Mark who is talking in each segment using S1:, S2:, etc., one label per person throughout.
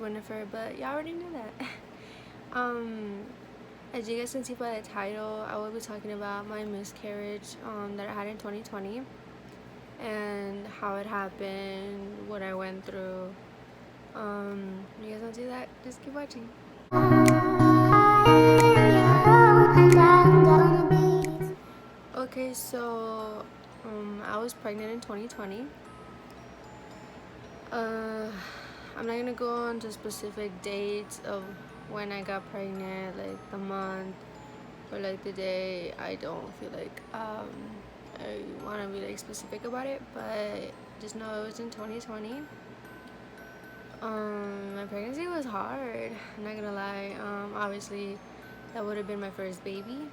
S1: Winifred, but y'all already knew that. As you guys can see by the title, I will be talking about my miscarriage that I had in 2020 and how it happened, what I went through. You guys don't see that? Just keep watching. Okay, so I was pregnant in 2020. I'm not gonna go into specific dates of when I got pregnant, like the month or like the day. I don't feel like I want to be like specific about it, but just know it was in 2020. My pregnancy was hard. I'm not gonna lie. Obviously, that would have been my first baby.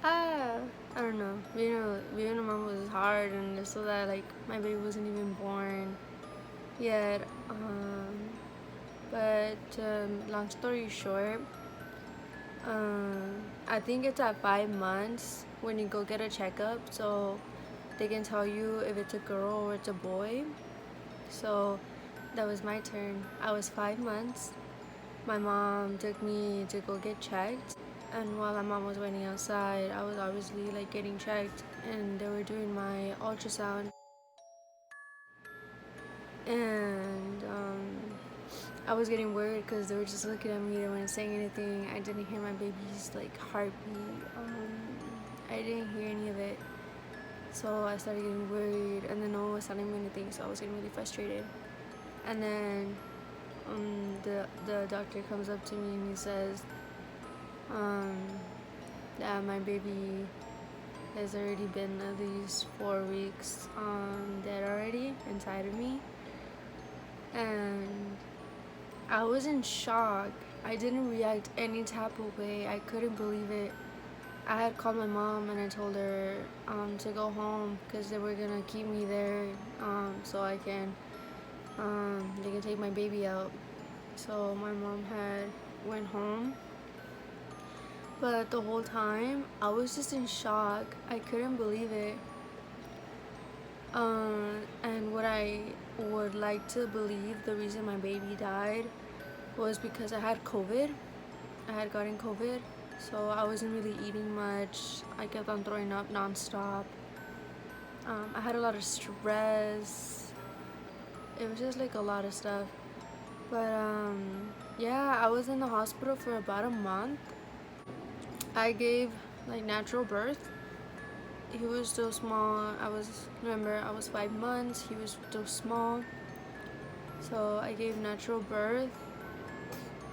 S1: I don't know. Being a mom was hard, and just so that like my baby wasn't even born yet. But long story short, I think it's at 5 months when you go get a checkup, so they can tell you if it's a girl or it's a boy. So that was my turn. I was 5 months. My mom took me to go get checked, and while my mom was waiting outside, I was obviously like getting checked, and they were doing my ultrasound. And I was getting worried because they were just looking at me. They weren't saying anything. I didn't hear my baby's like heartbeat. I didn't hear any of it, so I started getting worried, and then no one was telling me anything, so I was getting really frustrated. And then the doctor comes up to me and he says that my baby has already been at least 4 weeks dead already inside of me. And I was in shock. I didn't react any type of way. I couldn't believe it. I had called my mom and I told her to go home because they were gonna keep me there so I can they can take my baby out. So my mom had went home, but the whole time I was just in shock. I couldn't believe it. And what I would like to believe the reason my baby died was because I had COVID. I had gotten COVID, so I wasn't really eating much. I kept on throwing up nonstop. I had a lot of stress. It was just like a lot of stuff. But yeah, I was in the hospital for about a month. I gave like natural birth. He was still small. I was 5 months. He was still small. So I gave natural birth,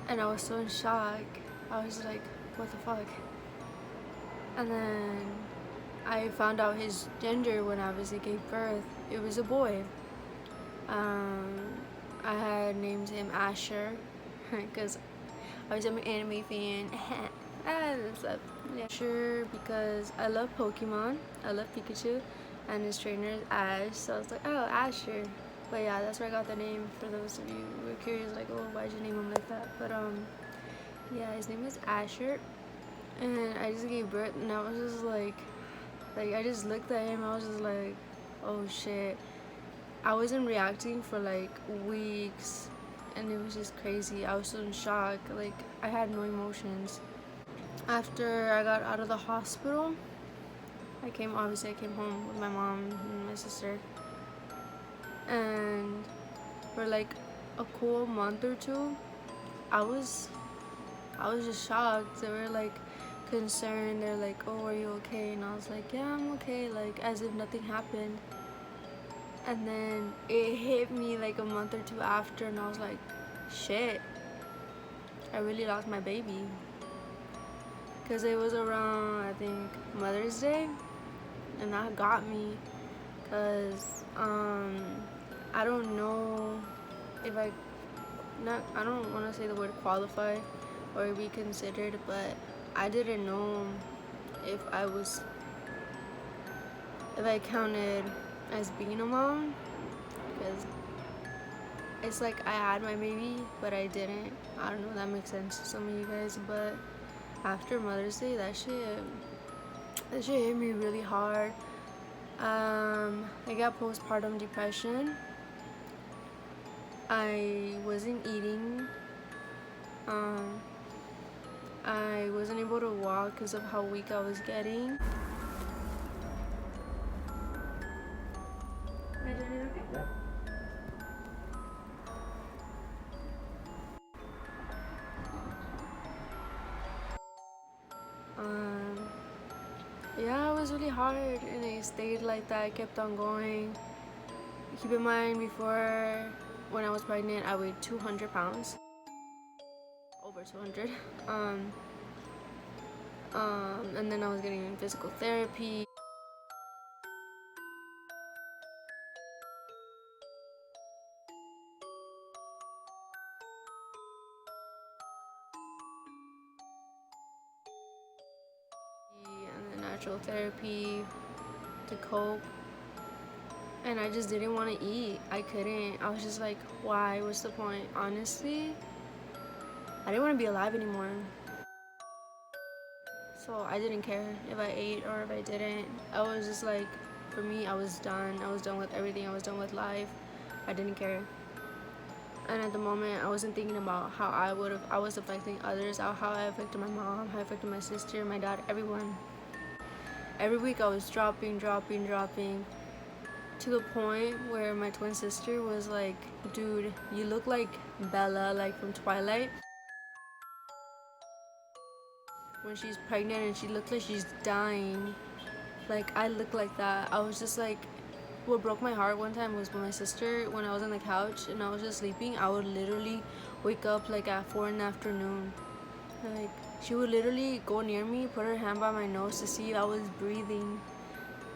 S1: and I was so in shock. I was like, what the fuck? And then I found out his gender when I obviously gave birth. It was a boy. I had named him Asher because I was an anime fan. What's up? Yeah, Asher because I love Pokemon. I love Pikachu, and his trainer is Ash. So I was like, oh, Asher. But yeah, that's where I got the name. For those of you who are curious, like, oh, why'd you name him like that? But yeah, his name is Asher, and I just gave birth, and I was just like I just looked at him. I was just like, oh shit. I wasn't reacting for like weeks, and it was just crazy. I was so in shock. Like I had no emotions. After I got out of the hospital, I came home with my mom and my sister, and for like a cool month or two, I was just shocked. They were like concerned. They're like, oh, are you okay? And I was like, yeah, I'm okay, like as if nothing happened. And then it hit me like a month or two after, and I was like, shit, I really lost my baby. Because it was around, I think, Mother's Day, and that got me. Because I don't know if I don't want to say the word qualify or be considered, but I didn't know if I counted as being a mom, because it's like I had my baby but I didn't. I don't know if that makes sense to some of you guys, but after Mother's Day, that shit hit me really hard. I got postpartum depression, I wasn't eating. Um, I wasn't able to walk because of how weak I was getting. Um, yeah, it was really hard, and I stayed like that. I kept on going. Keep in mind, before when I was pregnant, I weighed 200 pounds, over 200. And then I was getting physical therapy. And then natural therapy to cope. And I just didn't want to eat. I couldn't. I was just like, why? What's the point? Honestly, I didn't want to be alive anymore. So I didn't care if I ate or if I didn't. I was just like, for me, I was done. I was done with everything. I was done with life. I didn't care. And at the moment, I wasn't thinking about how I was affecting others, how I affected my mom, how I affected my sister, my dad, everyone. Every week I was dropping, to the point where my twin sister was like, dude, you look like Bella, like from Twilight. When she's pregnant and she looks like she's dying. Like, I look like that. I was just like, what broke my heart one time was when my sister, when I was on the couch and I was just sleeping, I would literally wake up like at 4 in the afternoon. Like, she would literally go near me, put her hand by my nose to see if I was breathing.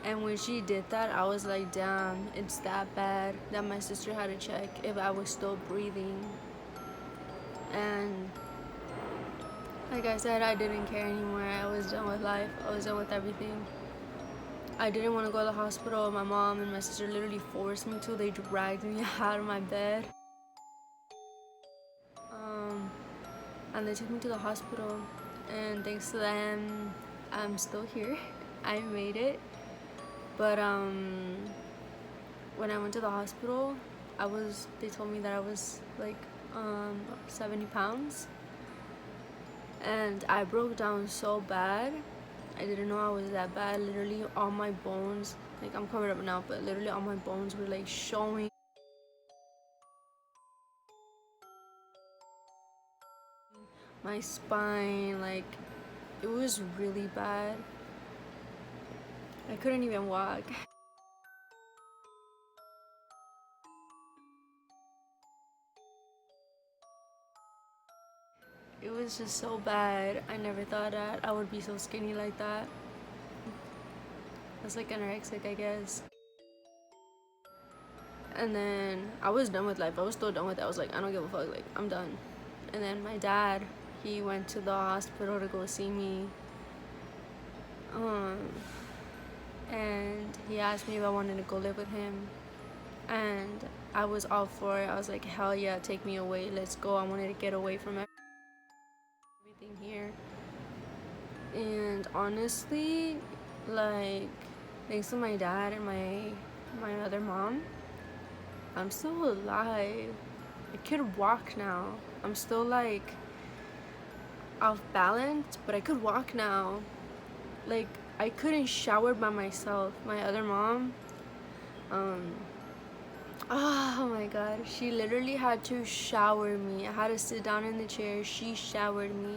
S1: And when she did that, I was like, damn, it's that bad that my sister had to check if I was still breathing. And like I said, I didn't care anymore. I was done with life. I was done with everything. I didn't want to go to the hospital. My mom and my sister literally forced me to. They dragged me out of my bed. And they took me to the hospital. And thanks to them, I'm still here. I made it. But when I went to the hospital, they told me that I was like 70 pounds. And I broke down so bad. I didn't know I was that bad. Literally all my bones, like I'm covered up now, but literally all my bones were like showing. My spine, like it was really bad. I couldn't even walk. It was just so bad. I never thought that I would be so skinny like that. I was like anorexic, I guess. And then I was done with life. I was still done with it. I was like, I don't give a fuck. Like, I'm done. And then my dad, he went to the hospital to go see me. And he asked me if I wanted to go live with him. And I was all for it. I was like, hell yeah, take me away. Let's go. I wanted to get away from everything here. And honestly, like, thanks to my dad and my other mom, I'm still alive. I could walk now. I'm still like off balance, but I could walk now. Like, I couldn't shower by myself. My other mom, oh my god, she literally had to shower me. I had to sit down in the chair. She showered me.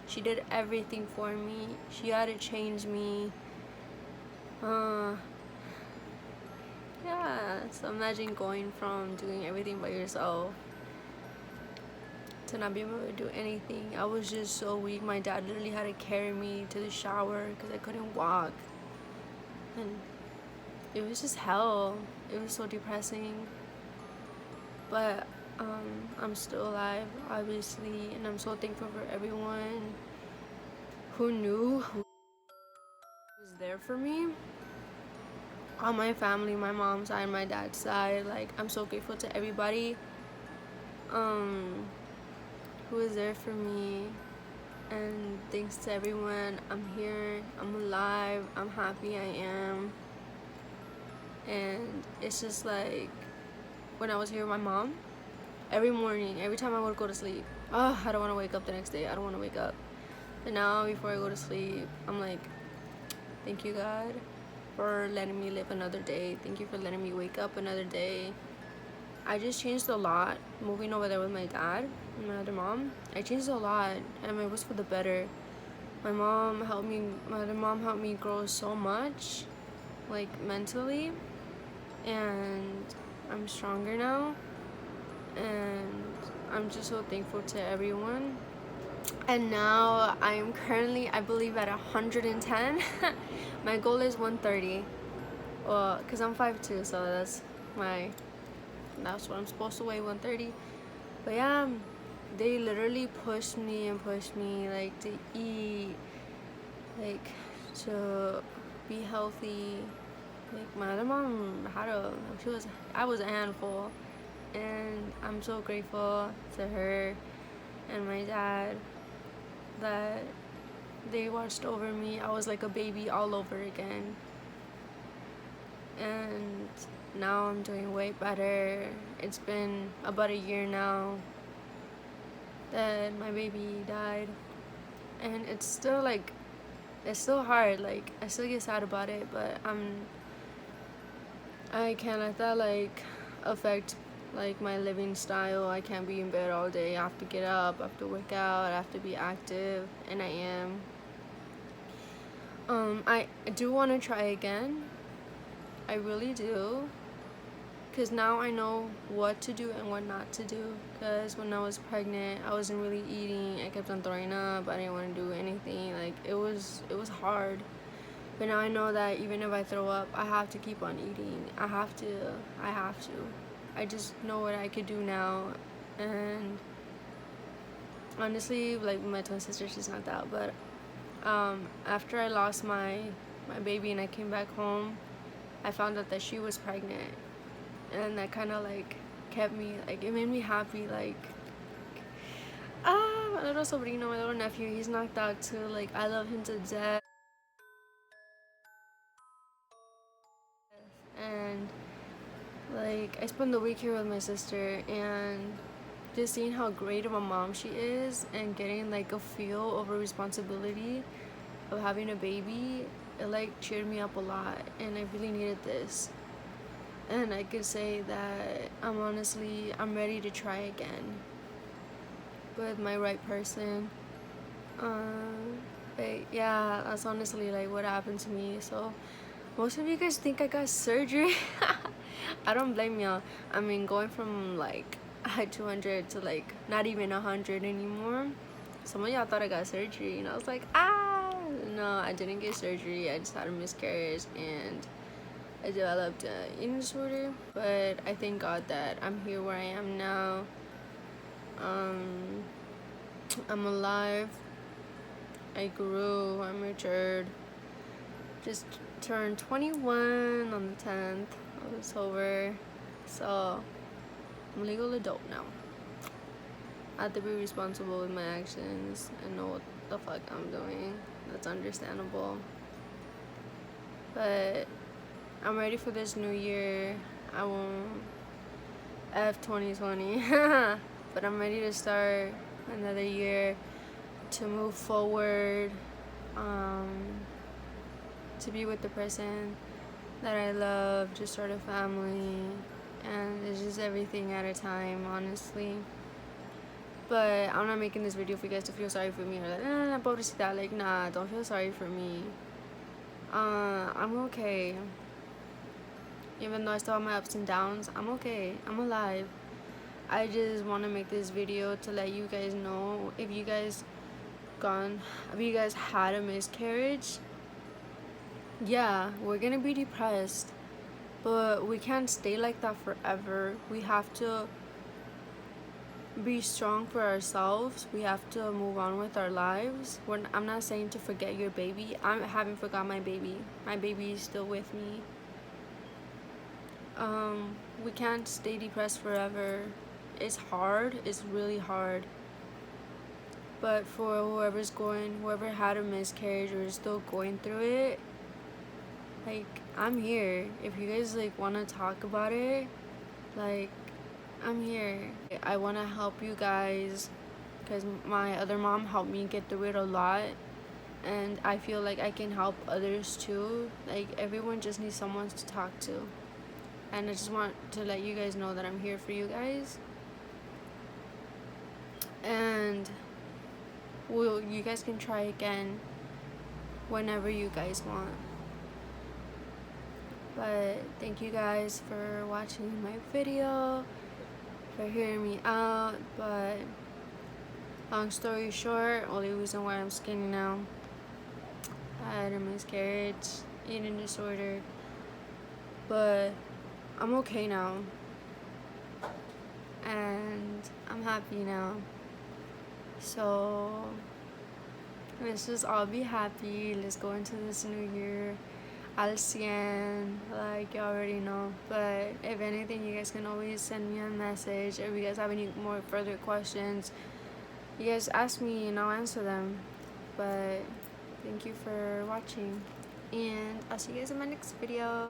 S1: She did everything for me. She had to change me. Yeah, so imagine going from doing everything by yourself to not being able to do anything. I was just so weak. My dad literally had to carry me to the shower because I couldn't walk. And it was just hell. It was so depressing. But I'm still alive, obviously, and I'm so thankful for everyone who knew, who was there for me. All my family, my mom's side, my dad's side, like, I'm so grateful to everybody who was there for me. And thanks to everyone, I'm here, I'm alive, I'm happy I am. And it's just like, when I was here with my mom, every morning, every time I would go to sleep. Oh, I don't want to wake up the next day. I don't want to wake up. And now, before I go to sleep, I'm like, thank you, God, for letting me live another day. Thank you for letting me wake up another day. I just changed a lot moving over there with my dad and my other mom. I changed a lot, and it was for the better. My other mom helped me grow so much, like mentally, and I'm stronger now, and I'm just so thankful to everyone. And now I'm currently, I believe, at 110. My goal is 130. Well, because I'm 5'2", so that's what I'm supposed to weigh, 130. But yeah, they literally pushed me and pushed me, like, to eat, like, to be healthy. Like, my other mom I was a handful, and I'm so grateful to her and my dad that they watched over me. I was like a baby all over again, and now I'm doing way better. It's been about a year now that my baby died, and it's still hard. Like, I still get sad about it, but I can't let that like affect like my living style. I can't be in bed all day. I have to get up, I have to work out, I have to be active, and I am. I do want to try again. I really do, because now I know what to do and what not to do. Because when I was pregnant, I wasn't really eating. I kept on throwing up. I didn't want to do anything. Like, it was hard. But now I know that even if I throw up, I have to keep on eating. I have to. I just know what I could do now. And honestly, like, my twin sister, she's not that. But after I lost my baby and I came back home, I found out that she was pregnant. And that kind of like kept me, like, it made me happy. Like, my little sobrino, my little nephew, he's knocked out too. Like, I love him to death. And like, I spent the week here with my sister, and just seeing how great of a mom she is and getting like a feel of a responsibility of having a baby, it like cheered me up a lot, and I really needed this. And I could say that I'm ready to try again with my right person. But yeah, that's honestly like what happened to me. So most of you guys think I got surgery. I don't blame y'all. I mean, going from like I had 200 to like not even 100 anymore. Some of y'all thought I got surgery, and I was like, no, I didn't get surgery. I just had a miscarriage, and I developed an eating disorder. But I thank God that I'm here where I am now. I'm alive. I grew. I matured. Just turned 21 on the 10th of October. So I'm a legal adult now. I have to be responsible with my actions and know what the fuck I'm doing. That's understandable. But I'm ready for this new year. I won't F 2020. But I'm ready to start another year, to move forward, to be with the person that I love, to start a family, and it's just everything at a time, honestly. But I'm not making this video for you guys to feel sorry for me, or like, pobrecita, like, nah, don't feel sorry for me. I'm okay. Even though I still have my ups and downs, I'm okay. I'm alive. I just want to make this video to let you guys know, if you guys had a miscarriage, yeah, we're gonna be depressed, but we can't stay like that forever. We have to be strong for ourselves. We have to move on with our lives. I'm not saying to forget your baby. I haven't forgot my baby. My baby is still with me. We can't stay depressed forever. It's hard. It's really hard. But for whoever had a miscarriage or is still going through it, like, I'm here. If you guys like want to talk about it, like, I'm here. I want to help you guys because my other mom helped me get through it a lot, and I feel like I can help others too. Like, everyone just needs someone to talk to, and I just want to let you guys know that I'm here for you guys. And you guys can try again whenever you guys want. But thank you guys for watching my video, for hearing me out. But long story short, only reason why I'm skinny now, I had a miscarriage, eating disorder, but I'm okay now, and I'm happy now. So let's just all be happy. Let's go into this new year al 100, like you already know. But if anything, you guys can always send me a message. If you guys have any more further questions, you guys ask me and I'll answer them. But thank you for watching, and I'll see you guys in my next video.